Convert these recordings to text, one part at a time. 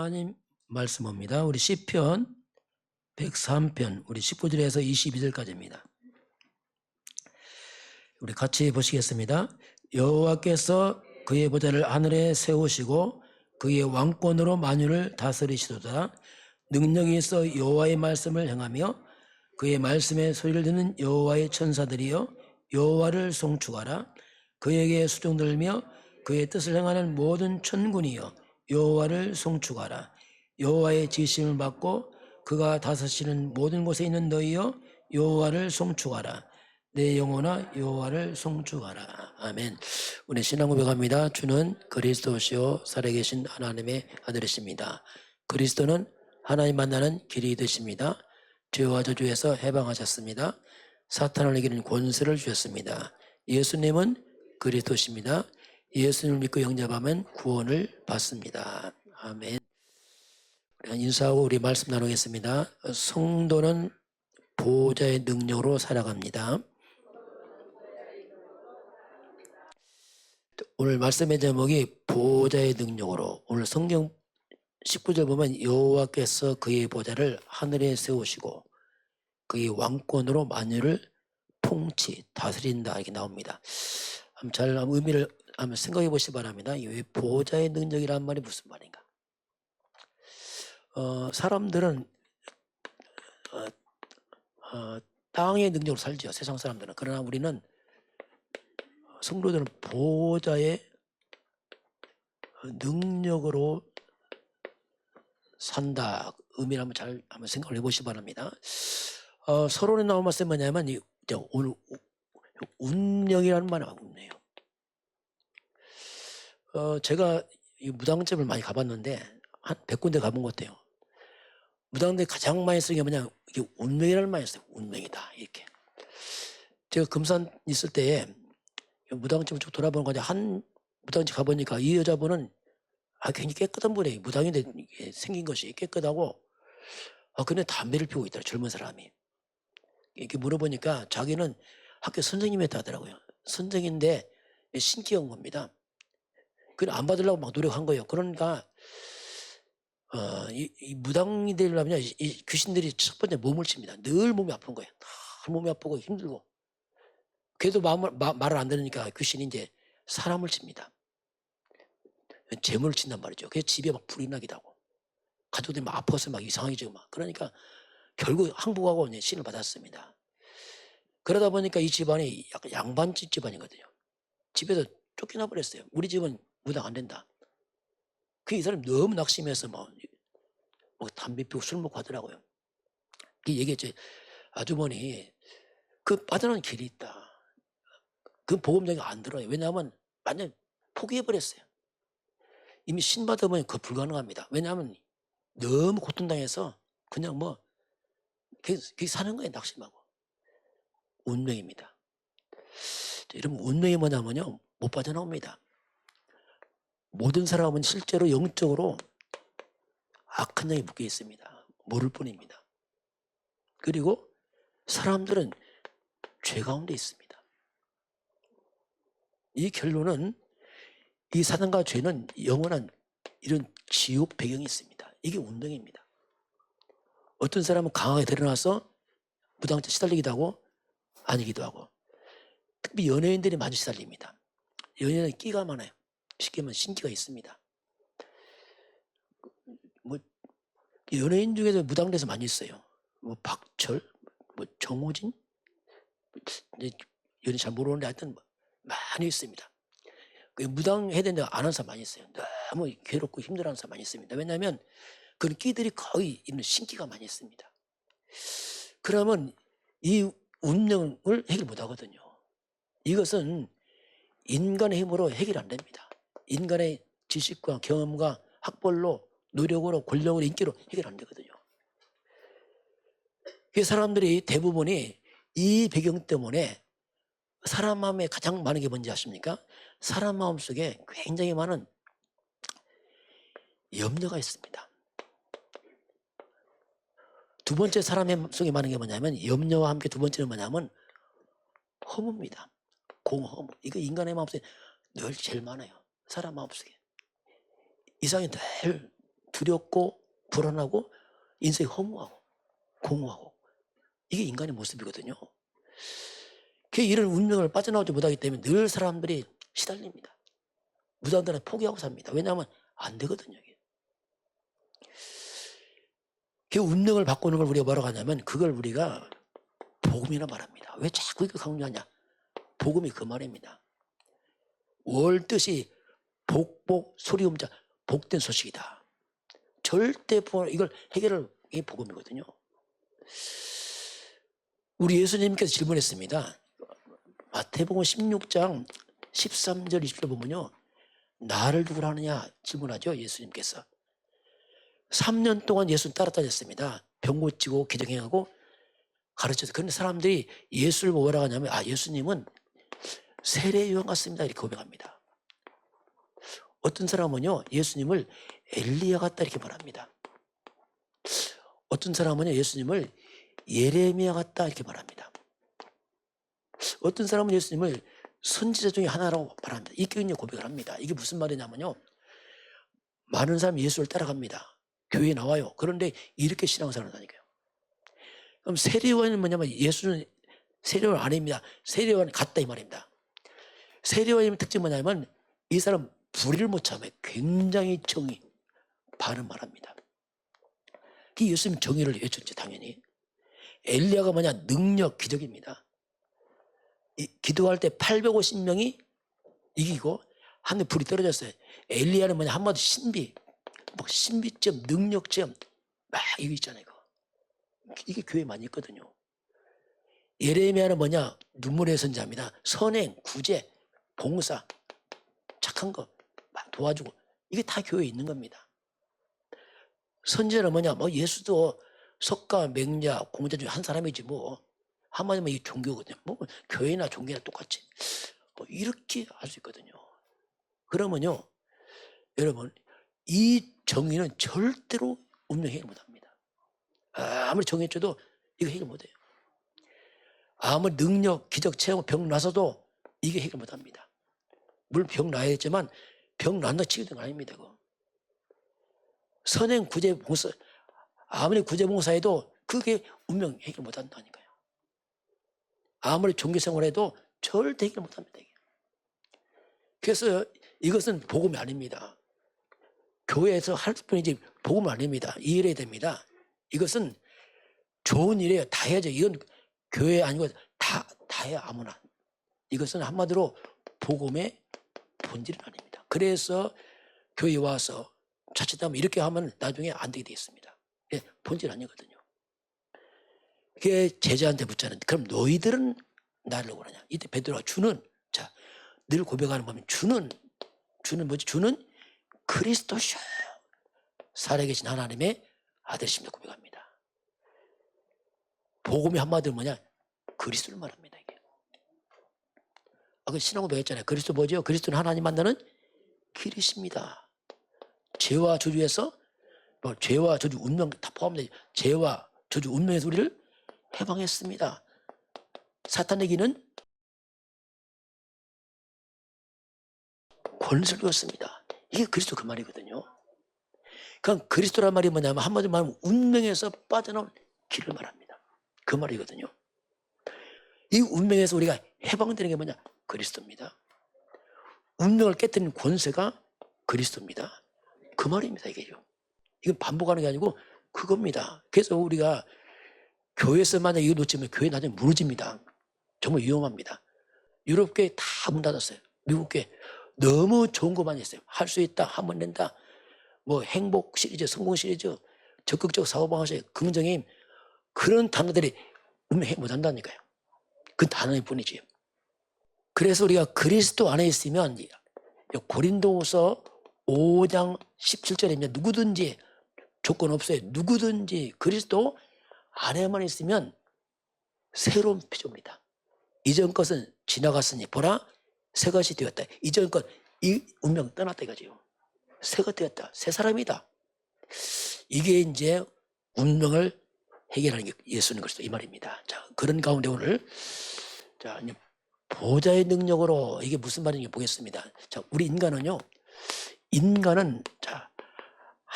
하나님 말씀입니다. 우리 시편 103편 우리 19절에서 22절까지입니다. 우리 같이 보시겠습니다. 여호와께서 그의 보좌를 하늘에 세우시고 그의 왕권으로 만유를 다스리시도다. 능력이 있어 여호와의 말씀을 행하며 그의 말씀에 소리를 듣는 여호와의 천사들이여 여호와를 송축하라. 그에게 수종 들며 그의 뜻을 행하는 모든 천군이여 여호와를 송축하라. 여호와의 지심을 받고 그가 다스리시는 모든 곳에 있는 너희여 여호와를 송축하라. 내 영혼아 여호와를 송축하라. 아멘. 오늘 신앙 고백합니다. 주는 그리스도시요 살아계신 하나님의 아들이십니다. 그리스도는 하나님 만나는 길이 되십니다. 죄와 저주에서 해방하셨습니다. 사탄을 이기는 권세를 주셨습니다. 예수님은 그리스도십니다. 예수님을 믿고 영접하면 구원을 받습니다. 아멘. 인사하고 우리 말씀 나누겠습니다. 성도는 보호자의 능력으로 살아갑니다. 오늘 말씀의 제목이 보호자의 능력으로. 오늘 성경 19절 보면 여호와께서 그의 보좌를 하늘에 세우시고 그의 왕권으로 만유를 다스린다 이렇게 나옵니다. 잘 의미를 한번 생각해 보시기 바랍니다. 이 보호자의 능력이란 말이 무슨 말인가? 사람들은 땅의 능력으로 살죠. 세상 사람들은. 그러나 우리는 성도들은 보호자의 능력으로 산다. 의미를 한번 생각을 해보시기 바랍니다. 서론에 나온 말씀이 뭐냐면 오늘 운명이라는 말이 운명이에요. 제가 이 무당집을 많이 가봤는데 한 100군데 가본 것 같아요. 무당들이 가장 많이 쓰는 게 뭐냐, 이게 운명이라는 말이 있어요. 운명이다 이렇게. 제가 금산 있을 때에 무당집을 쭉 돌아보는 건데 한 무당집 가보니까 이 여자분은 굉장히 깨끗한 분이에요. 무당인데 생긴 것이 깨끗하고 근데 담배를 피우고 있더라고요. 젊은 사람이. 이렇게 물어보니까 자기는 학교 선생님이었다 하더라고요. 선생인데 신기한 겁니다. 그걸 안 받으려고 막 노력한 거예요. 그러니까 이 무당이 되려면 이 귀신들이 첫 번째 몸을 칩니다. 늘 몸이 아픈 거예요. 늘 몸이 아프고 힘들고. 그래도 말을 안 들으니까 귀신이 이제 사람을 칩니다. 재물을 친단 말이죠. 그래서 집에 막 불이 나기도 하고 가족들이 막 아파서 막 이상해지고 막. 그러니까 결국 항복하고 이제 신을 받았습니다. 그러다 보니까 이 집안이 약간 양반집 집안이거든요. 집에서 쫓겨나 버렸어요. 우리 집은 무당 안 된다. 이 사람이 너무 낙심해서 뭐 담배 피우고 술 먹고 하더라고요. 얘기했죠. 아주머니, 빠져나가는 길이 있다. 그 보험료가 안 들어요. 왜냐하면 완전 포기해버렸어요. 이미 신 받으면 그거 불가능합니다. 왜냐하면 너무 고통당해서 그냥 그게 사는 거예요. 낙심하고. 운명입니다. 여러분, 운명이 뭐냐면요, 못 빠져나옵니다. 모든 사람은 실제로 영적으로 악한 영이 묶여 있습니다. 모를 뿐입니다. 그리고 사람들은 죄 가운데 있습니다. 이 결론은 이 사단과 죄는 영원한 이런 지옥 배경이 있습니다. 이게 운명입니다. 어떤 사람은 강하게 드러나서 무당한테 시달리기도 하고 아니기도 하고. 특히 연예인들이 많이 시달립니다. 연예인은 끼가 많아요. 쉽게 말하면 신기가 있습니다. 연예인 중에서 무당돼서 많이 있어요. 박철, 정호진, 연예인 잘 모르는데 하여튼 많이 있습니다. 무당해야 되는데 안 하는 사람 많이 있어요. 너무 괴롭고 힘들어하는 사람 많이 있습니다. 왜냐하면 그런 끼들이 거의 있는 신기가 많이 있습니다. 그러면 이 운명을 해결 못 하거든요. 이것은 인간의 힘으로 해결 안 됩니다. 인간의 지식과 경험과 학벌로 노력으로 권력으로 인기로 해결 안 되거든요. 그 사람들이 대부분이 이 배경 때문에 사람 마음에 가장 많은 게 뭔지 아십니까? 사람 마음 속에 굉장히 많은 염려가 있습니다. 두 번째 사람 속에 많은 게 뭐냐면 염려와 함께 두 번째는 뭐냐면 허무입니다. 공허무. 이거 인간의 마음속에 늘 제일 많아요. 사람 마음속에. 이상이 늘 두렵고 불안하고 인생이 허무하고 공허하고 이게 인간의 모습이거든요. 이런 운명을 빠져나오지 못하기 때문에 늘 사람들이 시달립니다. 무당들은 포기하고 삽니다. 왜냐하면 안 되거든요. 운명을 바꾸는 걸 우리가 뭐라고 하냐면 그걸 우리가 복음이라 말합니다. 왜 자꾸 이거 강조하냐? 복음이 그 말입니다. 월 뜻이 복복 소리음자 복된 소식이다. 절대 이걸 해결할 게 복음이거든요. 우리 예수님께서 질문했습니다. 마태복음 16장 13절 20절 보면요. 나를 누구라 하느냐 질문하죠. 예수님께서. 3년 동안 예수를 따라다녔습니다. 병 고치고 기적행하고 가르쳐서. 그런데 사람들이 예수를 뭐라고 하냐면 예수님은 세례 요한 같습니다. 이렇게 고백합니다. 어떤 사람은요. 예수님을 엘리야 같다 이렇게 말합니다. 어떤 사람은요. 예수님을 예레미야 같다 이렇게 말합니다. 어떤 사람은 예수님을 선지자 중에 하나라고 말합니다. 이렇게 고백을 합니다. 이게 무슨 말이냐면요. 많은 사람이 예수를 따라갑니다. 교회에 나와요. 그런데 이렇게 신앙생활을 하니까요. 그럼 세례요한은 뭐냐면 예수는 세례요한 아닙니다. 세례요한 같다 이 말입니다. 세례요한의 특징이 뭐냐면 이 사람 불의를 못 참아요. 굉장히 정의 바른 말합니다. 예수님 정의를 외쳤죠. 당연히. 엘리야가 뭐냐 능력 기적입니다. 기도할 때 850명이 이기고 하늘에 불이 떨어졌어요. 엘리야는 뭐냐 한마디 신비 뭐 신비점 능력점 막 이거 있잖아요. 이게 교회에 많이 있거든요. 예레미야는 뭐냐 눈물의 선자입니다. 선행 구제 봉사 착한 거 막 도와주고 이게 다 교회에 있는 겁니다. 선지자는 뭐냐 뭐 예수도 석가 맹자 공자 중에 한 사람이지 뭐 한마디면 이 종교거든요. 뭐 교회나 종교나 똑같이 뭐 이렇게 할 수 있거든요. 그러면요 여러분 이 정의는 절대로 운명 해결 못합니다. 아무리 정의해줘도 이거 해결 못해요. 아무리 능력 기적 체험 병 나서도 이게 해결 못합니다. 물론 병 나야겠지만 병 난다 치유된 거 아닙니다. 그거. 선행 구제 봉사 아무리 구제 봉사해도 그게 운명 해결 못한다니까요. 아무리 종교 생활해도 절대 해결 못합니다. 이게. 그래서 이것은 복음이 아닙니다. 교회에서 할 뿐이지 복음은 아닙니다. 이해해야 됩니다. 이것은 좋은 일이에요. 다 해야죠. 이건 교회 아니고 다 해야 아무나. 이것은 한마디로 복음의 본질은 아닙니다. 그래서 교회에 와서 자칫하면 이렇게 하면 나중에 안 되게 되어 있습니다. 본질 아니거든요. 그게 제자한테 묻자는 그럼 너희들은 나를 뭐라냐. 이때 베드로가 주는 자 늘 고백하는 보면 주는 뭐지? 주는 그리스도시요 살아계신 하나님의 아들이십니다 고백합니다. 복음이 한마디로 뭐냐? 그리스도를 말합니다. 이게. 그 신앙 배웠잖아요. 그리스도 뭐죠? 그리스도는 하나님 만나는 길이십니다. 죄와 저주에서 뭐 죄와 저주 운명 다 포함되죠. 죄와 저주 운명에서 우리를 해방했습니다. 사탄에게는 권세를 주었습니다. 이게 그리스도 그 말이거든요. 그럼 그리스도란 말이 뭐냐면 한마디로 말하면 운명에서 빠져나온 길을 말합니다. 그 말이거든요. 이 운명에서 우리가 해방되는 게 뭐냐? 그리스도입니다. 운명을 깨뜨리는 권세가 그리스도입니다. 그 말입니다. 이게요. 이건 반복하는 게 아니고 그겁니다. 그래서 우리가 교회에서 만약 이거 놓치면 교회 나중에 무너집니다. 정말 위험합니다. 유럽교회 다 문 닫았어요. 미국교회 너무 좋은 것만 했어요. 할 수 있다, 하면 된다. 뭐 행복 시리즈, 성공 시리즈, 적극적 사고방식, 긍정의 힘 그런 단어들이 운명 해결 못한다니까요. 그 단어일 뿐이지. 그래서 우리가 그리스도 안에 있으면 고린도후서 5장 17절에 누구든지 조건 없어요. 누구든지 그리스도 안에만 있으면 새로운 피조입니다. 이전 것은 지나갔으니 보라 새 것이 되었다. 이전 것 이 운명 떠났다 이거죠. 새가 되었다. 새 사람이다. 이게 이제 운명을 해결하는 게 예수님 그리스도 이 말입니다. 자, 그런 가운데 오늘 자, 보좌의 능력으로 이게 무슨 말인지 보겠습니다. 자, 우리 인간은 자,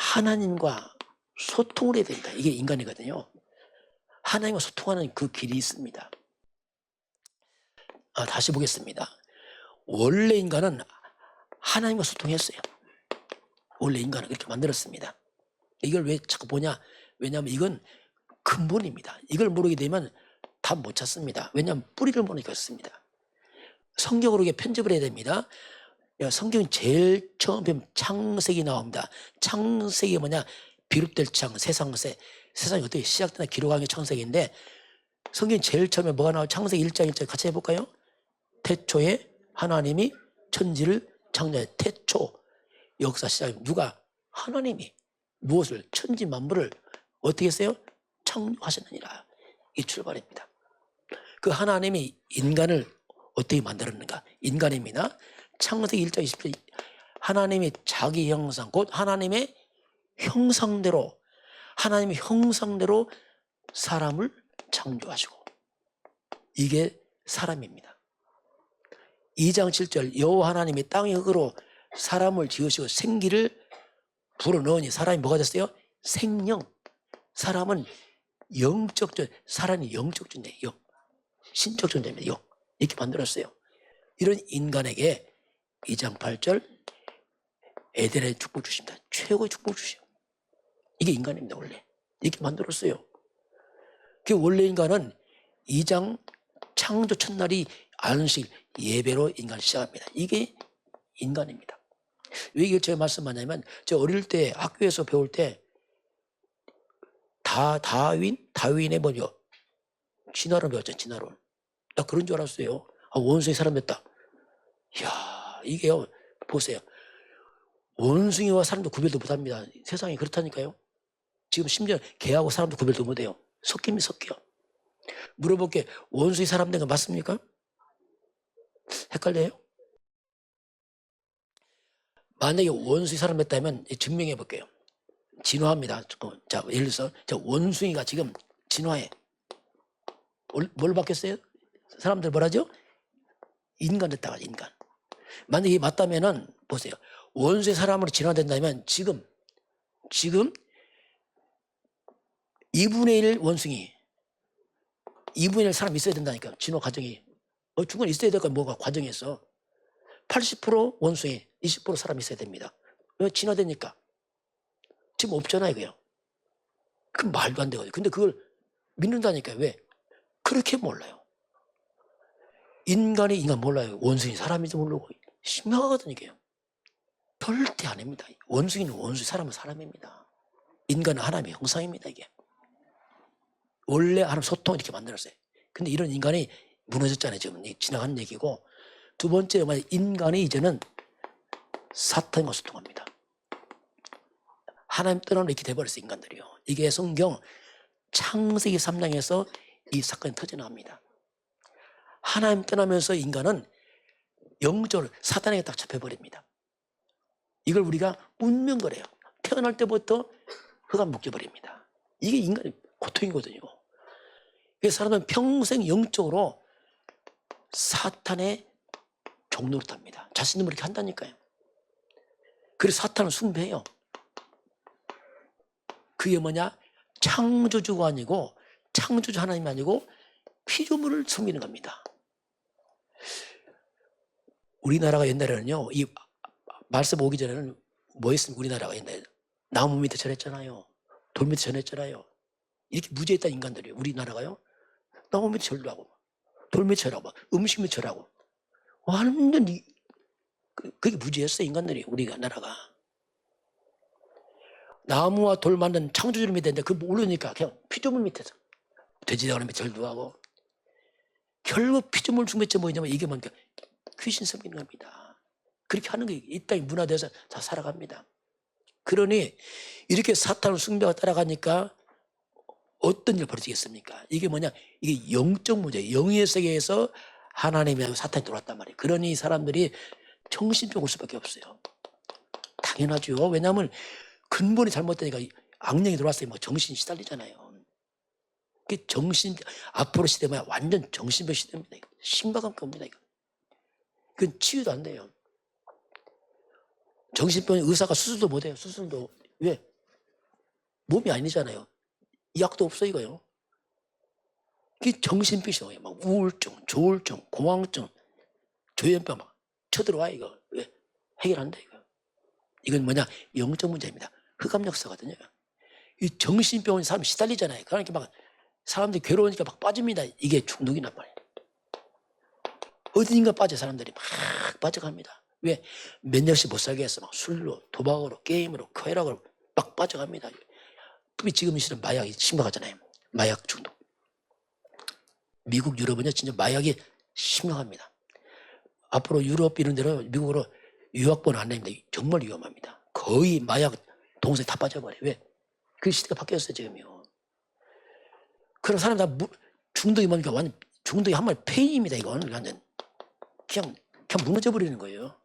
하나님과 소통을 해야 된다. 이게 인간이거든요. 하나님과 소통하는 그 길이 있습니다. 다시 보겠습니다. 원래 인간은 하나님과 소통했어요. 원래 인간은 그렇게 만들었습니다. 이걸 왜 자꾸 보냐? 왜냐하면 이건 근본입니다. 이걸 모르게 되면 답 못 찾습니다. 왜냐하면 뿌리를 모르니까 그렇습니다. 성경으로 이게 편집을 해야 됩니다. 성경이 제일 처음 보면 창세기 나옵니다. 창세기 뭐냐? 비롯될 창, 세상세. 세상이 어떻게 시작되나 기록한 게 창세기인데, 성경이 제일 처음에 뭐가 나와요? 창세기 1장 1절 같이 해볼까요? 태초에 하나님이 천지를 창조해. 태초 역사 시작. 누가? 하나님이 무엇을? 천지 만물을 어떻게 했어요? 창조하셨느니라. 이 출발입니다. 그 하나님이 인간을 어떻게 만들었는가? 인간입니다. 창세기 1장 20절 하나님이 자기 형상 곧 하나님의 형상대로 하나님의 형상대로 사람을 창조하시고, 이게 사람입니다. 2장 7절 여호와 하나님이 땅의 흙으로 사람을 지으시고 생기를 불어넣으니 사람이 뭐가 됐어요? 생령. 사람은 영적 존재, 사람이 영적 존재예요. 영. 신적 존재입니다. 영. 이렇게 만들었어요. 이런 인간에게 2장 8절 에덴의 축복 주십니다. 최고의 축복 주시오. 이게 인간입니다. 원래 이렇게 만들었어요. 그 원래 인간은 2장 창조 첫날이 안식 예배로 인간 시작합니다. 이게 인간입니다. 왜 이걸 제가 말씀하냐면, 저 어릴 때 학교에서 배울 때 다윈의 뭐죠? 진화론 배웠잖아요. 진화론. 나 그런 줄 알았어요. 원숭이 사람 됐다. 이야, 이게요. 보세요. 원숭이와 사람도 구별도 못합니다. 세상이 그렇다니까요. 지금 심지어 개하고 사람도 구별도 못해요. 섞이면 섞여. 물어볼게. 원숭이 사람 된 거 맞습니까? 헷갈려요? 만약에 원숭이 사람 됐다면 증명해 볼게요. 진화합니다. 자, 예를 들어서 원숭이가 지금 진화해. 뭘 바뀌었어요? 사람들 뭐라죠? 인간 됐다가 인간. 만약에 이게 맞다면은 보세요. 원숭이 사람으로 진화된다면 지금 2분의 1 원숭이, 2분의 1 사람 있어야 된다니까. 진화 과정이. 중간 있어야 될까? 뭐가 과정에서 80% 원숭이, 20% 사람 있어야 됩니다. 왜? 진화되니까. 지금 없잖아요, 이거요. 그 말도 안 되거든요. 근데 그걸 믿는다니까요. 왜? 그렇게 몰라요. 인간이 인간 몰라요. 원숭이 사람인지 모르고. 심각하거든요, 이게요. 절대 아닙니다. 원숭이는 원숭이, 사람은 사람입니다. 인간은 하나님의 형상입니다, 이게. 원래 하나님 소통 이렇게 만들었어요. 근데 이런 인간이 무너졌잖아요. 지금 지나간 얘기고. 두 번째, 인간이 이제는 사탄과 소통합니다. 하나님 떠나는 이렇게 돼버렸어요, 인간들이요. 이게 성경 창세기 3장에서 이 사건이 터져나옵니다. 하나님 떠나면서 인간은 영적으로 사탄에게 딱 잡혀버립니다. 이걸 우리가 운명거래요. 태어날 때부터 흑암 묶여버립니다. 이게 인간의 고통이거든요. 그래서 사람은 평생 영적으로 사탄의 종노릇합니다. 자신도 그렇게 한다니까요. 그래서 사탄을 숭배해요. 그게 뭐냐? 창조주가 아니고, 창조주 하나님이 아니고 피조물을 섬기는 겁니다. 우리나라가 옛날에는요, 이 말씀 오기 전에는 뭐 했습니까? 우리나라가 옛날에 나무 밑에 절했잖아요. 돌 밑에 절했잖아요. 이렇게 무지했다 인간들이요. 우리나라가요. 나무 밑에 절도 하고, 돌 밑에 절하고, 음식 밑에 절하고, 완전히 그게 무지했어요, 인간들이. 우리가 나라가. 나무와 돌 만든 창조주를 믿었는데 그걸 모르니까 그냥 피조물 밑에서 돼지다리 밑에 절도 하고, 결국 피조물 숭배죄 뭐냐면 이게 뭔가 귀신 섬기는 겁니다. 그렇게 하는 게 이 땅이 문화돼서 다 살아갑니다. 그러니 이렇게 사탄을 숭배하고 따라가니까 어떤 일 벌어지겠습니까? 이게 뭐냐? 이게 영적 문제, 영의 세계에서 하나님이 사탄이 들어왔단 말이에요. 그러니 사람들이 정신적으로 올 수밖에 없어요. 당연하죠. 왜냐하면 근본이 잘못되니까 악령이 들어왔어요. 뭐 정신이 시달리잖아요. 그 정신, 앞으로 시대면 완전 정신병 시대입니다. 심각한 겁니다. 그건 치유도 안 돼요. 정신병 의사가 수술도 못 해요. 수술도. 왜? 몸이 아니잖아요. 약도 없어 이거요. 그게 정신병이에요. 막 우울증, 조울증, 공황증, 조현병 막 쳐들어와 이거. 왜? 해결 안 돼 이거. 이건 뭐냐? 영적 문제입니다. 흑암 역사거든요. 이 정신병원 사람 시달리잖아요. 그러니까 막 사람들이 괴로우니까 막 빠집니다. 이게 중독이란 말이에요. 어딘가 빠져 사람들이 막 빠져갑니다. 왜? 몇 년씩 못 살게 해서 막 술로, 도박으로, 게임으로, 쾌락으로 막 빠져갑니다. 특히 지금 이 시대 마약이 심각하잖아요. 마약 중독. 미국, 유럽은요 진짜 마약이 심각합니다. 앞으로 유럽 이런 데로 미국으로 유학번 안 냅니다. 정말 위험합니다. 거의 마약 동생이 다 빠져버려요. 왜? 그 시대가 바뀌었어요 지금요. 그런 사람 다 중독이 뭡니까? 완전 중독이 한 마리 폐인입니다. 이건 완전 그냥 무너져 버리는 거예요.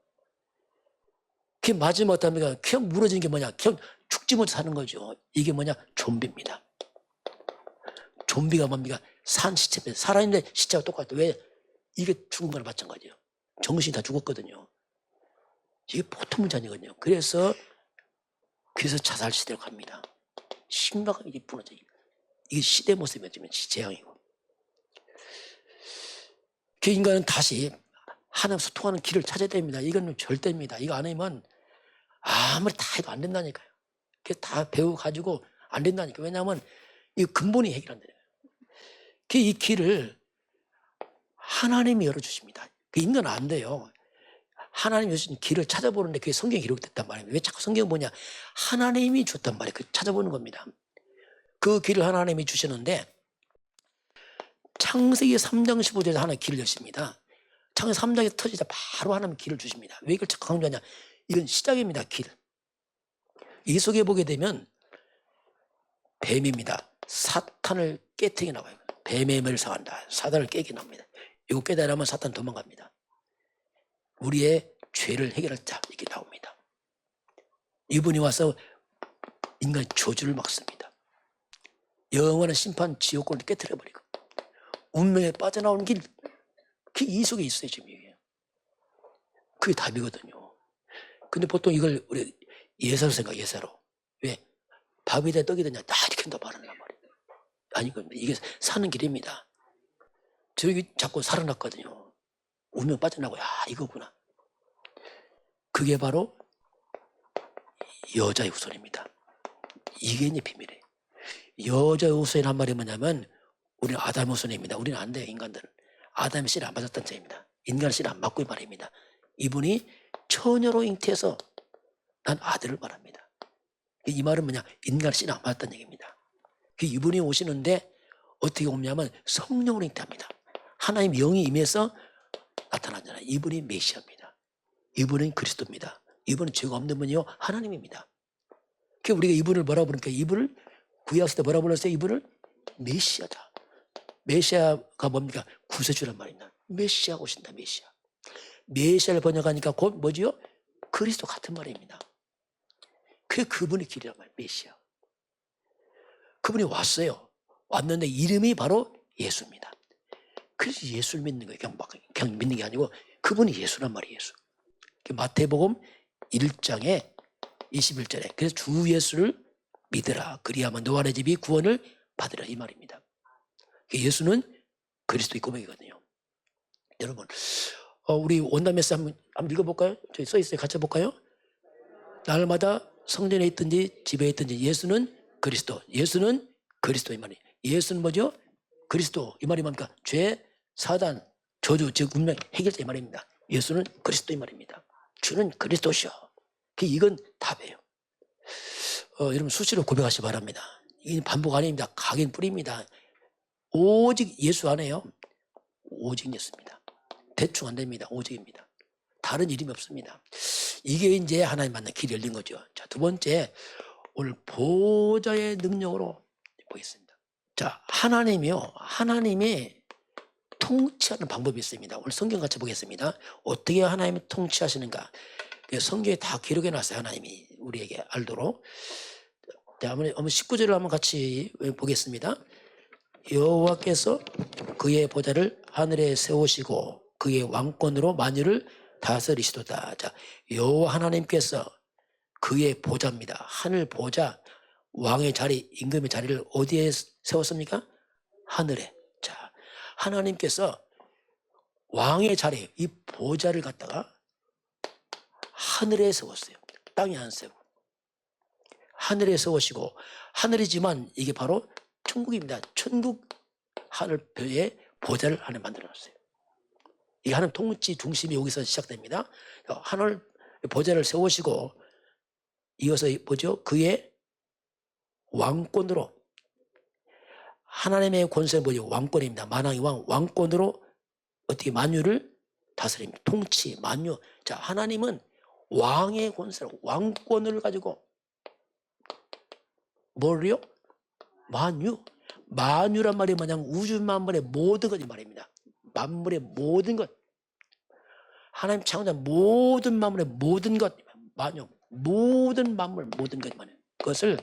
그게 맞으면 어떡합니까? 그냥 무너지는 게 뭐냐? 그냥 죽지 못해 사는 거죠. 이게 뭐냐? 좀비입니다. 좀비가 뭡니까? 산 시체입니다. 살아있는 시체와 똑같아요. 왜? 이게 죽은 거랑 마찬가지예요. 정신이 다 죽었거든요. 이게 보통 문제 아니거든요. 그래서 자살 시대로 갑니다. 심각하게 무너져요. 이게 시대 모습이었지만 재앙이고. 그 인간은 다시 하나님 소통하는 길을 찾아야 됩니다. 이건 절대입니다. 이거 안 하면 아무리 다 해도 안 된다니까요. 그게 다 배워가지고 안 된다니까. 왜냐하면 이 근본이 해결 안 돼요. 이 길을 하나님이 열어주십니다. 그 인간은 안 돼요. 하나님이 주신 길을 찾아보는데 그게 성경에 기록됐단 말이에요. 왜 자꾸 성경은 뭐냐? 하나님이 줬단 말이에요. 그 찾아보는 겁니다. 그 길을 하나님이 주시는데 창세기 3장 15절에서 하나님 길을 여십니다. 창세기 3장에서 터지자 바로 하나님 길을 주십니다. 왜 이걸 자꾸 강조하냐? 이건 시작입니다. 길. 이 속에 보게 되면 뱀입니다. 사탄을 깨트리게 나와요. 뱀의 매를 사간다. 사단을 깨게 나옵니다. 이거 깨달으면 사탄 도망갑니다. 우리의 죄를 해결할 자 이렇게 나옵니다. 이분이 와서 인간 저주를 막습니다. 영원한 심판 지옥권을 깨트려버리고 운명에 빠져나오는 길, 그 이 속에 있어요 지금 이게. 그게 답이거든요. 근데 보통 이걸 우리 예사로 생각, 예사로. 왜? 밥이 돼 떡이 되냐? 다 이렇게 한다 말한단 말이에요. 아니거든요. 이게 사는 길입니다. 저기 자꾸 살아났거든요. 운명 빠져나고, 야, 이거구나. 그게 바로 여자의 후손입니다. 이게 이제 비밀이에요. 여자의 후손이란 말이 뭐냐면, 우리는 아담의 후손입니다. 우리는 안 돼요, 인간들은. 아담의 씨를 안 받았다는 점입니다. 인간의 씨를 안 받고 말입니다. 이분이 처녀로 잉태해서 난 아들을 말합니다. 이 말은 뭐냐? 인간의 씨를 안 받았다는 얘기입니다. 이분이 오시는데 어떻게 오냐면 성령으로 잉태합니다. 하나님 영이 임해서 나타나잖아요. 이분이 메시아입니다. 이분은 그리스도입니다. 이분은 죄가 없는 분이요 하나님입니다. 우리가 이분을 뭐라 부르니까 이분을 구약시대 뭐라 불렀어요? 이분을 메시아다. 메시아가 뭡니까? 구세주란 말입니다. 메시아가 오신다. 메시아. 메시아를 번역하니까 곧 뭐지요? 그리스도 같은 말입니다. 그분의 길이란 말이에요. 메시아. 그분이 왔어요. 왔는데 이름이 바로 예수입니다. 그래서 예수를 믿는 거예요. 그냥 믿는 게 아니고 그분이 예수란 말이에요. 예수. 마태복음 1장에 21절에 그래서 주 예수를 믿으라. 그리하면 너와 내 집이 구원을 받으라. 이 말입니다. 예수는 그리스도의 고백이거든요. 여러분, 우리 원단 메시지 한번 읽어볼까요? 저기 써있어요. 같이 볼까요? 날마다 성전에 있든지 집에 있든지 예수는 그리스도. 예수는 그리스도 이 말이에요. 예수는 뭐죠? 그리스도. 이 말이 뭡니까? 죄, 사단, 저주, 즉 운명 해결자 이 말입니다. 예수는 그리스도 이 말입니다. 주는 그리스도시오. 이건 답이에요. 여러분 수시로 고백하시기 바랍니다. 이게 반복 아닙니다. 각인 뿌립니다. 오직 예수 안에요. 오직 예수입니다. 대충 안 됩니다. 오직입니다. 다른 이름이 없습니다. 이게 이제 하나님 만난 길이 열린 거죠. 자, 두 번째, 오늘 보좌의 능력으로 보겠습니다. 자, 하나님이 통치하는 방법이 있습니다. 오늘 성경 같이 보겠습니다. 어떻게 하나님이 통치하시는가? 성경에 다 기록해 놨어요. 하나님이 우리에게 알도록. 자, 한번 19절을 한번 같이 보겠습니다. 여호와께서 그의 보좌를 하늘에 세우시고 그의 왕권으로 만유를 다스리시도다. 자, 여호와 하나님께서 그의 보좌입니다. 하늘 보좌. 왕의 자리, 임금의 자리를 어디에 세웠습니까? 하늘에. 자, 하나님께서 왕의 자리, 이 보좌를 갖다가 하늘에 세웠어요. 땅에 안 세우고. 하늘에 세우시고, 하늘이지만 이게 바로 천국입니다. 천국 하늘표에 보좌를 하나 만들어 놨어요. 이 하나님 통치 중심이 여기서 시작됩니다. 하늘 보좌를 세우시고, 이어서 뭐죠? 그의 왕권으로, 하나님의 권세는 뭐죠? 왕권입니다. 만왕의 왕권으로 어떻게 만유를 다스립니다. 통치, 만유. 자, 하나님은 왕의 권세로, 왕권을 가지고 뭐를요? 만유. 만유란 말이 뭐냐면 우주 만물의 모든 것이 말입니다. 만물의 모든 것. 하나님 창조한 모든 만물의 모든 것. 만유. 모든 만물, 모든 것 말이에요. 그것을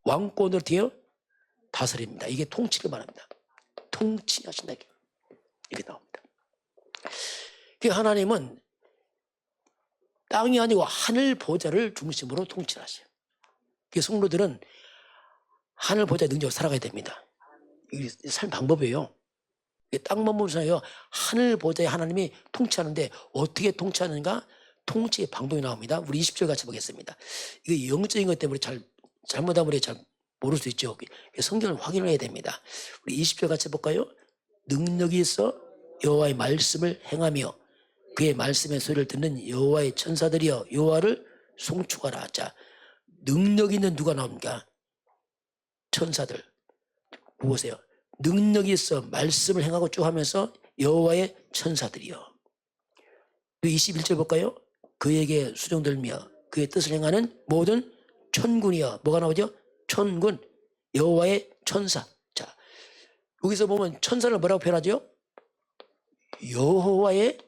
왕권으로 뒤에 다스립니다. 이게 통치를 말합니다. 통치하신다. 이게 나옵니다. 그 하나님은 땅이 아니고 하늘 보좌를 중심으로 통치를 하셔요. 그 성도들은 하늘 보좌의 능력으로 살아가야 됩니다. 이게 살 방법이에요. 땅만 보면서요, 하늘 보좌의 하나님이 통치하는데 어떻게 통치하는가? 통치의 방법이 나옵니다. 우리 20절 같이 보겠습니다. 이거 영적인 것 때문에 잘못하면 우리 잘 모를 수 있죠. 성경을 확인을 해야 됩니다. 우리 20절 같이 볼까요? 능력이 있어 여호와의 말씀을 행하며 그의 말씀의 소리를 듣는 여호와의 천사들이여 여호와를 송축하라. 자, 능력 있는 누가 나옵니까? 천사들. 보세요. 능력이 있어 말씀을 행하고 쭉 하면서 여호와의 천사들이여. 21절 볼까요? 그에게 수종들며 그의 뜻을 행하는 모든 천군이여. 뭐가 나오죠? 천군, 여호와의 천사. 자, 여기서 보면 천사를 뭐라고 표현하죠? 여호와의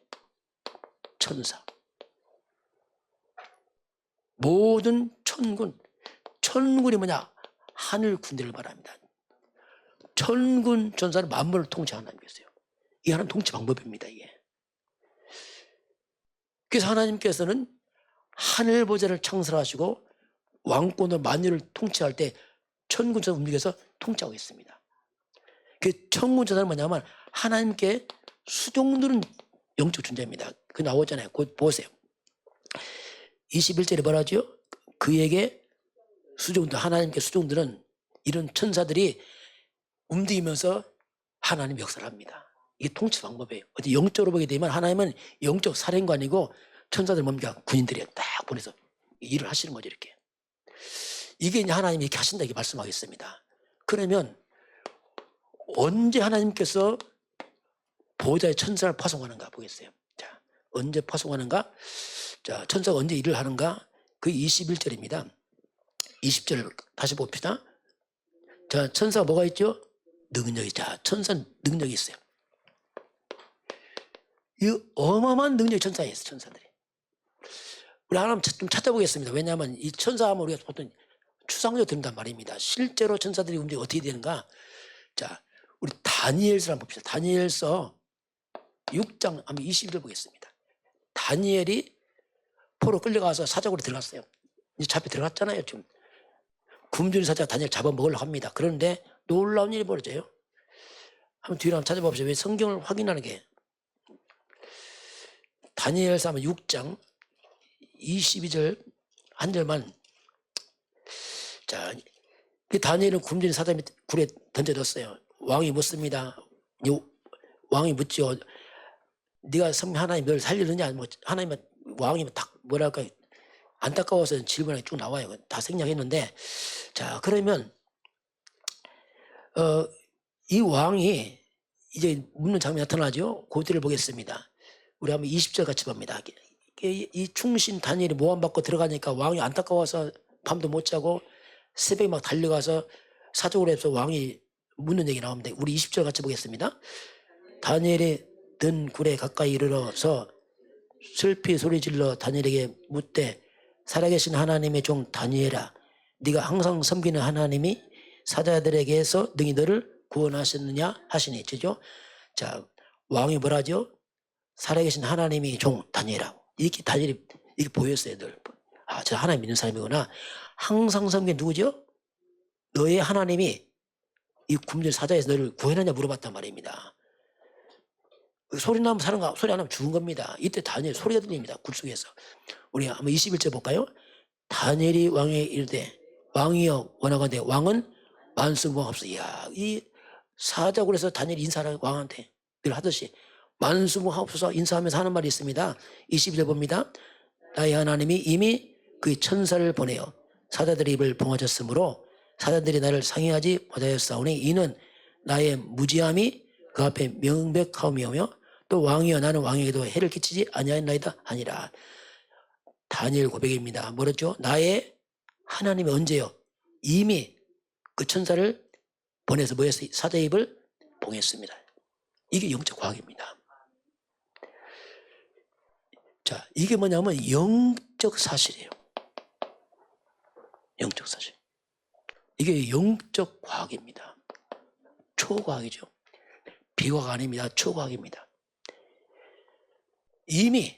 천사. 모든 천군. 천군이 뭐냐? 하늘 군대를 말합니다. 천군 천사는 만물을 통치하는 하나님이었어요. 이게 하나님 통치 방법입니다. 이게. 그래서 하나님께서는 하늘 보좌를 창설하시고 왕권을 만유를 통치할 때 천군 천사 움직여서 통치하고 있습니다. 그 천군 천사는 뭐냐면 하나님께 수종들은 영적 존재입니다. 그 나오잖아요. 곧 보세요. 21절에 뭐라 하죠? 그에게 수종들, 하나님께 수종들은 이런 천사들이 움직이면서 하나님 역사를 합니다. 이게 통치 방법이에요. 어디 영적으로 보게 되면 하나님은 영적 사령관이고 천사들 뭡니까? 군인들이 딱 보내서 일을 하시는 거죠. 이렇게. 이게 이제 하나님이 이렇게 하신다 이렇게 말씀하겠습니다. 그러면 언제 하나님께서 보호자의 천사를 파송하는가 보겠어요. 자, 언제 파송하는가? 자, 천사가 언제 일을 하는가? 그 21절입니다. 20절 다시 봅시다. 자, 천사가 뭐가 있죠? 능력이. 자, 천사는 능력이 있어요. 이 어마어마한 능력이 천사에 있어요. 천사들이. 우리 하나님 좀 찾아보겠습니다. 왜냐하면 이 천사하면 우리가 보통 추상적으로 든단 말입니다. 실제로 천사들이 움직이 어떻게 되는가? 자, 우리 다니엘서 한번 봅시다. 다니엘서 6장 한번 20절 보겠습니다. 다니엘이 포로 끌려가서 사적으로 들어갔어요. 이제 잡혀 들어갔잖아요. 지금 굶주린 사자가 다니엘 잡아먹으려고 합니다. 그런데 놀라운 일이 벌어져요. 한번 뒤로 한번 찾아봅시다. 왜 성경을 확인하는 게 다니엘서 6장 22절 한 절만. 자, 다니엘은 굶주린 사자 밑에 굴에 던져졌어요. 왕이 묻습니다. 왕이 묻죠. 네가 하나님 널 살리느냐? 뭐 하나님은 왕이 딱 뭐랄까 안타까워서 질문이 쭉 나와요. 다 생략했는데, 자, 그러면 이 왕이 이제 묻는 장면이 나타나죠. 그들을 보겠습니다. 우리 한번 20절 같이 봅니다. 이 충신 다니엘이 모함받고 들어가니까 왕이 안타까워서 밤도 못 자고 새벽에 막 달려가서 사적으로 해서 왕이 묻는 얘기 나옵니다. 우리 20절 같이 보겠습니다. 다니엘이 든 굴에 가까이 이르러서 슬피 소리질러 다니엘에게 묻되 살아계신 하나님의 종 다니엘아, 네가 항상 섬기는 하나님이 사자들에게서 능히 너를 구원하셨느냐 하시니. 그죠? 자, 왕이 뭐라죠? 살아계신 하나님이 종 다니엘아. 이렇게 다니엘이 이렇게 보였어요. 늘. 아, 저 하나님 믿는 사람이구나. 항상 섬기는 누구죠? 너의 하나님이 이 굶주린 사자에서 너를 구해내냐 물어봤단 말입니다. 소리 나면 사는가, 소리 안 나면 죽은 겁니다. 이때 다니엘 소리가 들립니다. 굴속에서. 우리 한번 21절 볼까요? 다니엘이 왕에게 이르되 왕이여 원하건대 왕은 만수무하옵소서. 이야, 이 사자굴에서 다니엘이 인사를 왕한테 늘 하듯이 만수무하옵소서 인사하면서 하는 말이 있습니다. 22절 봅니다. 나의 하나님이 이미 그의 천사를 보내어 사자들의 입을 봉하셨으므로 사자들이 나를 상해하지 못하였사오니 이는 나의 무지함이 그 앞에 명백하오며 또 왕이여 나는 왕에게도 해를 끼치지 아니하였나이다 하니라. 다니엘 고백입니다. 뭐랬죠? 나의 하나님이 언제요? 이미 그 천사를 보내서 뭐였어요? 사자의 입을 봉했습니다. 이게 영적 과학입니다. 자, 이게 뭐냐면 영적 사실이에요. 영적 사실. 이게 영적 과학입니다. 초과학이죠. 비과학 아닙니다. 초과학입니다. 이미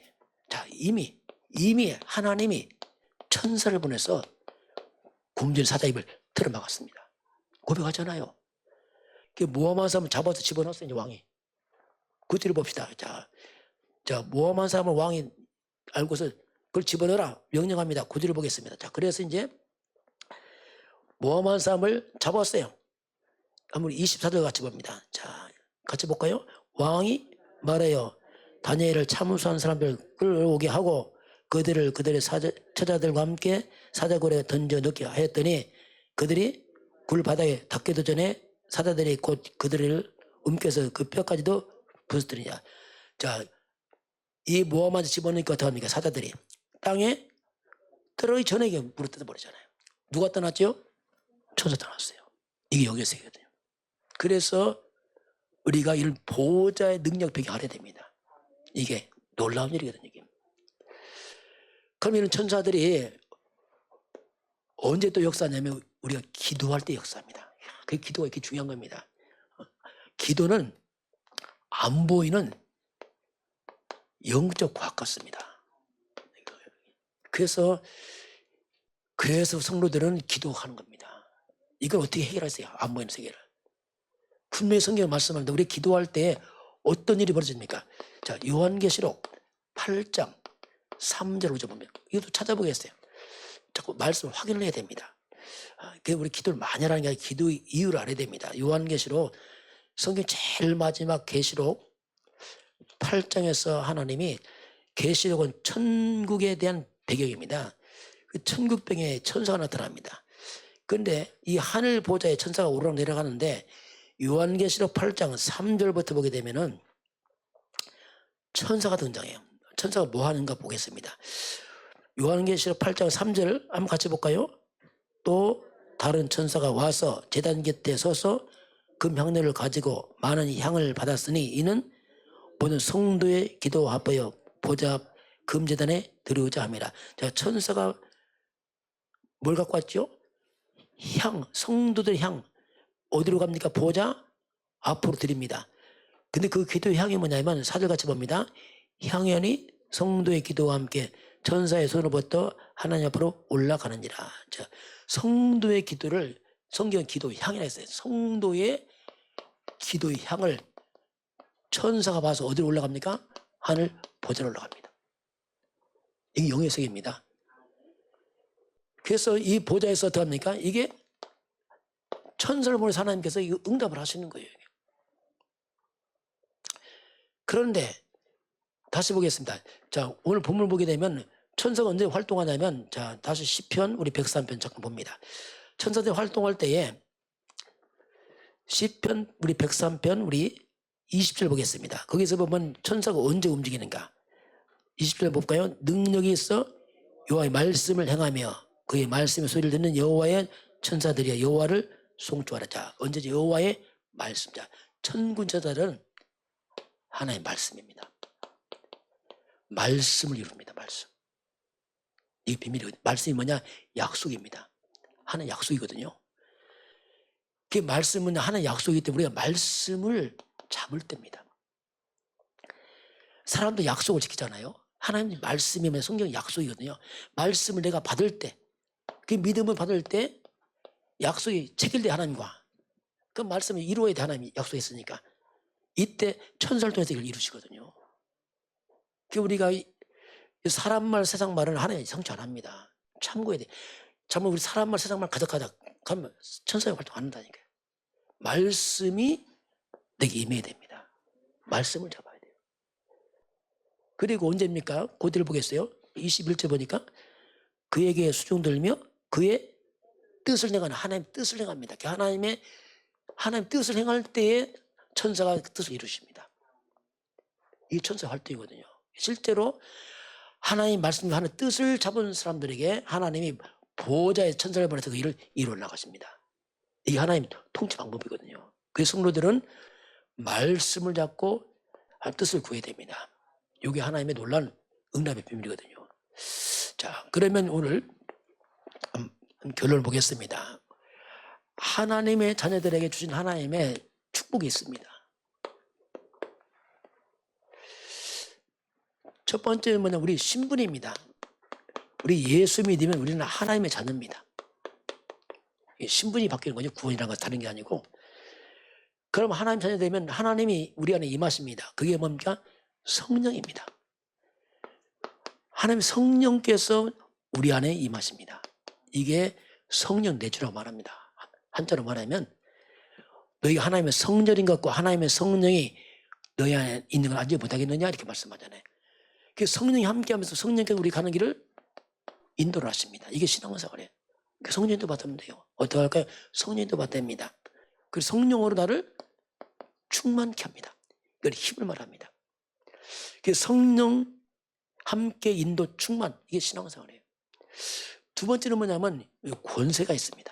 하나님이 천사를 보내서 굶주린 사자 입을 틀어막았습니다. 고백하잖아요. 모함한 사람을 잡아서 집어넣었어요. 이제 왕이. 그 뒤를 봅시다. 자, 모함한 사람을 왕이 알고서 그걸 집어넣어라 명령합니다. 그 뒤를 보겠습니다. 자, 그래서 이제 모함한 사람을 잡았어요. 아무리 24절 같이 봅니다. 자, 같이 볼까요? 왕이 말해요. 다니엘을 참수한 사람들 끌어오게 하고 그들의 처자들과 함께 사자굴에 던져 넣게 하였더니 그들이 굴 바닥에 닿기도 전에 사자들이 곧 그들을 움켜서 그 뼈까지도 부서뜨리냐. 자, 이 모함한테 집어넣으니까 어떡합니까? 사자들이 땅에 떨어지기 전에 이게 물어 뜯어버리잖아요. 누가 떠났죠? 천사 떠났어요. 이게 영의 세계거든요. 그래서 우리가 이런 보호자의 능력 벽에 알아야 됩니다. 이게 놀라운 일이거든요. 이게. 그럼 이런 천사들이 언제 또 역사냐면 우리가 기도할 때 역사합니다. 그 기도가 이렇게 중요한 겁니다. 기도는 안 보이는 영적 과학 같습니다. 그래서 성도들은 기도하는 겁니다. 이걸 어떻게 해결하세요? 안 보이는 세계를. 분명히 성경에 말씀합니다. 우리 기도할 때 어떤 일이 벌어집니까? 자, 요한계시록 8장 3절 5절 보면 이것도 찾아보겠어요. 자꾸 말씀을 확인을 해야 됩니다. 우리 기도를 많이 하라는 게 아니라 기도의 이유를 알아야 됩니다. 요한계시록 성경 제일 마지막 계시록 8장에서 하나님이 계시록은 천국에 대한 배경입니다. 그 천국 배경에 천사가 나타납니다. 그런데 이 하늘 보좌에 천사가 오르락 내려가는데 요한계시록 8장 3절부터 보게 되면은 천사가 등장해요. 천사가 뭐 하는가 보겠습니다. 요한계시록 8장 3절 한번 같이 볼까요? 또 다른 천사가 와서 제단 곁에 서서 금향료를 가지고 많은 향을 받았으니 이는 모든 성도의 기도 합하여 보좌 앞 금제단에 들어오자 함이라. 자, 천사가 뭘 갖고 왔죠? 향, 성도들 향. 어디로 갑니까? 보좌 앞으로 드립니다. 근데 그 기도의 향이 뭐냐면 사절같이 봅니다. 향연이 성도의 기도와 함께 천사의 손으로부터 하나님 앞으로 올라가느니라. 자, 성도의 기도를 성경 기도의 향이라 했어요. 성도의 기도의 향을 천사가 봐서 어디로 올라갑니까? 하늘 보좌로 올라갑니다. 이게 영의 세계입니다. 그래서 이 보좌에서 어떻게 합니까? 이게 천사를 보내서 하나님께서 이거 응답을 하시는 거예요. 그런데 다시 보겠습니다. 자, 오늘 본문을 보게 되면 천사가 언제 활동하냐면, 자, 다시 시편 우리 103편 잠깐 봅니다. 천사들이 활동할 때에 시편 우리 103편 우리 20절 보겠습니다. 거기서 보면 천사가 언제 움직이는가? 20절 볼까요? 능력이 있어 여호와의 말씀을 행하며 그의 말씀의 소리를 듣는 여호와의 천사들이여 여호와를 송축하라. 자, 언제지? 여호와의 말씀. 자, 천군 천사들은 하나의 말씀입니다. 말씀을 이룹니다. 말씀. 이게 비밀이거든요. 말씀이 뭐냐? 약속입니다. 하나의 약속이거든요. 그 말씀은 하나의 약속이기 때문에 우리가 말씀을 잡을 때입니다. 사람도 약속을 지키잖아요. 하나님 말씀이면 성경 약속이거든요. 말씀을 내가 받을 때, 그 믿음을 받을 때 약속이 체결돼 하나님과 그 말씀이 이루어야 돼 하나님이 약속했으니까 이때 천사를 통해서 이걸 이루시거든요. 그 우리가 사람 말 세상 말은 하나님이 성취 안 합니다. 참고해야 돼. 정말 우리 사람 말 세상 말 가득가득 가면 천사의 활동 안 한다니까요. 말씀이 내게 임해야 됩니다. 말씀을 잡아야 돼요. 그리고 언제입니까? 고대를 보겠어요. 21절 보니까 그에게 수종들며 그의 뜻을 행하는 하나님 뜻을 행합니다. 하나님 뜻을 행할 때에 천사가 그 뜻을 이루십니다. 이게 천사 활동이거든요. 실제로 하나님 말씀하는 뜻을 잡은 사람들에게 하나님이 보호자의 천사를 보내서 그 일을 이루어 나가십니다. 이게 하나님 통치 방법이거든요. 그래서 성도들은 말씀을 잡고 뜻을 구해야 됩니다. 이게 하나님의 놀라운 응답의 비밀이거든요. 자, 그러면 오늘 결론을 보겠습니다. 하나님의 자녀들에게 주신 하나님의 축복이 있습니다. 첫 번째는 뭐냐, 우리 신분입니다. 우리 예수 믿으면 우리는 하나님의 자녀입니다. 신분이 바뀌는 거죠. 구원이라는 건 다른 게 아니고. 그럼 하나님 자녀 되면 하나님이 우리 안에 임하십니다. 그게 뭡니까? 성령입니다. 하나님 성령께서 우리 안에 임하십니다. 이게 성령 내주라고 말합니다. 한자로 말하면 너희가 하나님의 성전인 것 같고 하나님의 성령이 너희 안에 있는 걸 알지 못하겠느냐 이렇게 말씀하잖아요. 그 성령이 함께하면서 성령께서 우리 가는 길을 인도를 하십니다. 이게 신앙생활이에요. 그 성령도 받으면 돼요. 어떻게 할까요? 성령도 받답니다. 그리고 성령으로 나를 충만케 합니다. 이걸 힘을 말합니다. 그 성령 함께 인도 충만, 이게 신앙생활이에요. 두 번째는 뭐냐면 권세가 있습니다.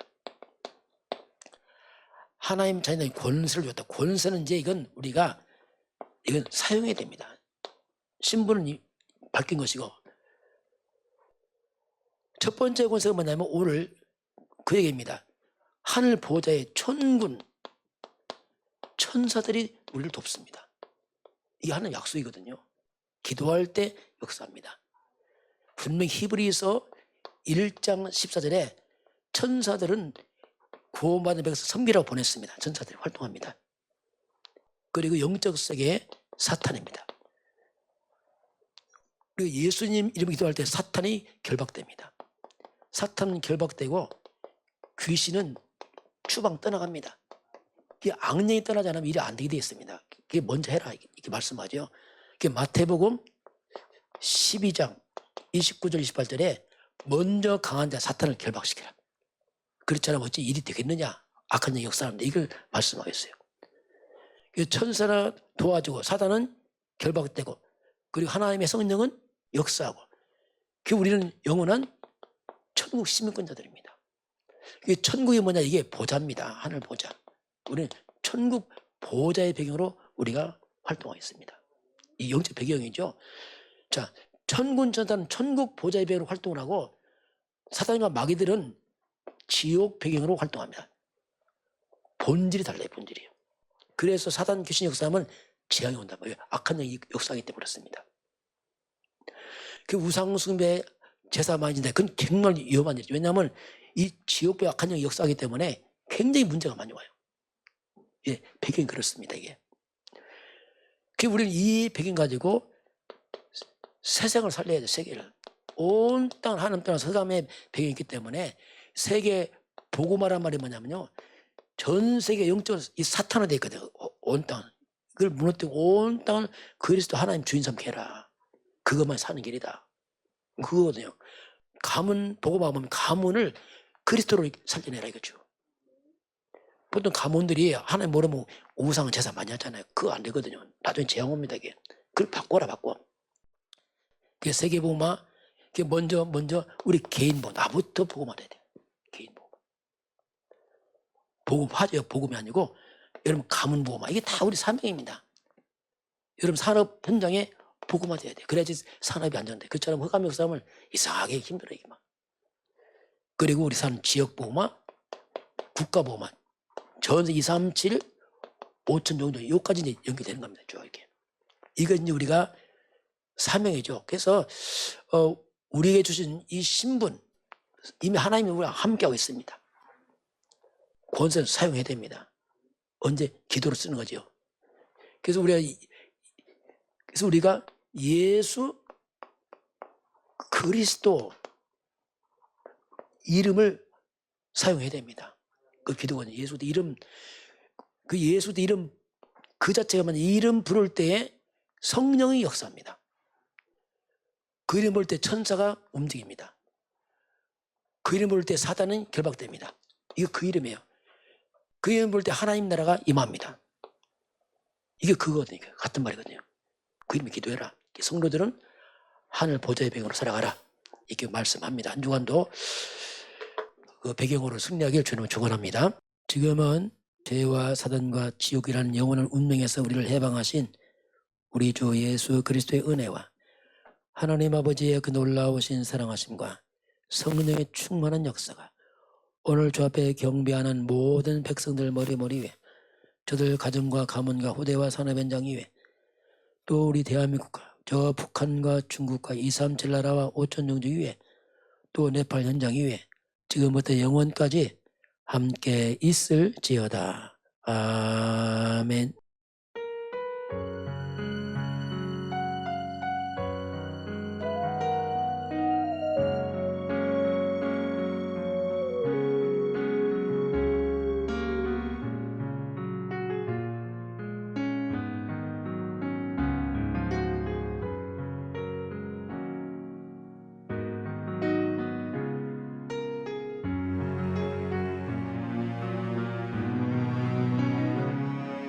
하나님 자녀의 권세를 줬다. 권세는 이제 이건 사용해야 됩니다. 신분은 바뀐 것이고 첫 번째 권세가 뭐냐면 오늘 그 얘기입니다. 하늘 보호자의 천군 천사들이 우리를 돕습니다. 이게 하나님 약속이거든요. 기도할 때 역사합니다. 분명히 히브리서 1장 14절에 천사들은 구원받은 백성 선비라고 보냈습니다. 천사들이 활동합니다. 그리고 영적 세계의 사탄입니다. 그리고 예수님 이름으로 기도할 때 사탄이 결박됩니다. 사탄은 결박되고 귀신은 추방 떠나갑니다. 이게 악령이 떠나지 않으면 일이 안 되게 되어 있습니다. 그게 먼저 해라 이렇게 말씀하죠. 그게 마태복음 12장 29절 28절에 먼저 강한 자 사탄을 결박시켜라. 그렇지 않으면 어찌 일이 되겠느냐. 악한 영이 역사하는데 이걸 말씀하겠어요. 천사를 도와주고 사단은 결박되고 그리고 하나님의 성령은 역사하고 우리는 영원한 천국 시민권자들입니다. 천국이 뭐냐, 이게 보좌입니다. 하늘 보좌. 우리는 천국 보좌의 배경으로 우리가 활동하겠습니다. 이 영적 배경이죠. 자, 천군 천사는 천국 보좌의 배경으로 활동을 하고 사단과 마귀들은 지옥 배경으로 활동합니다. 본질이 달라요, 본질이요. 그래서 사단 귀신 역사하면 재앙이 온다. 악한 영이 역사하기 때문에 그렇습니다. 그 우상숭배 제사 많이 진다. 그건 정말 위험한 일이죠. 왜냐하면 이 지옥배 악한 영이 역사하기 때문에 굉장히 문제가 많이 와요. 예, 배경이 그렇습니다, 이게. 우리는 이 배경 가지고 세상을 살려야 돼, 세계를. 온 땅을 하나님 땅을 서감의 배경이 있기 때문에 세계 복음화란 말이 뭐냐면요. 전 세계 영적으로 이 사탄화 되어 있거든요. 온 땅. 그걸 무너뜨리고 온 땅을 그리스도 하나님 주인 삼게 해라. 그것만 사는 길이다. 그거거든요. 가문, 복음화 보면 가문을 그리스도로 살려내라 이거죠. 보통 가문들이 하나님 모르면 우상 제사 많이 하잖아요. 그거 안 되거든요. 나중에 재앙 옵니다, 이게. 그걸 바꿔. 그게 세계 복음화, 그게 먼저 우리 개인 복음, 나부터 복음화 돼야 돼요. 개인 복음. 복음화죠. 복음이 아니고, 여러분 가문 복음화. 이게 다 우리 사명입니다. 여러분 산업 현장에 복음화 돼야 돼요. 그래야지 산업이 안정돼. 그처럼 흑암 역사하면 이상하게 힘들어요, 이게 막. 그리고 우리 사는 지역 복음화, 국가 복음화. 전 2, 3, 7, 5천 정도, 여기까지 이제 연결되는 겁니다. 쭉 이렇게. 이건 이제 우리가 사명이죠. 그래서, 우리에게 주신 이 신분, 이미 하나님이 우리와 함께하고 있습니다. 권세는 사용해야 됩니다. 언제? 기도로 쓰는 거죠. 그래서 우리가 예수 그리스도 이름을 사용해야 됩니다. 그 기도원이 예수도 이름, 그 예수도 이름 그 자체가 이름 부를 때에 성령이 역사합니다. 그 이름 부를 때 천사가 움직입니다. 그 이름 부를 때 사단은 결박됩니다. 이거 그 이름이에요. 그 이름 부를 때 하나님 나라가 임합니다. 이게 그거거든요. 같은 말이거든요. 그 이름에 기도해라. 성도들은 하늘 보좌의 배경으로 살아가라. 이렇게 말씀합니다. 한 주간도 그 배경으로 승리하기를 주님은 축원합니다. 지금은 죄와 사단과 지옥이라는 영원한 운명에서 우리를 해방하신 우리 주 예수 그리스도의 은혜와 하나님 아버지의 그 놀라우신 사랑하심과 성령의 충만한 역사가 오늘 주 앞에 경배하는 모든 백성들 머리 위에, 저들 가정과 가문과 후대와 산업 현장 위에, 또 우리 대한민국과 저 북한과 중국과 237 나라와 5천 영주 위에, 또 네팔 현장 위에 지금부터 영원까지 함께 있을지어다. 아멘.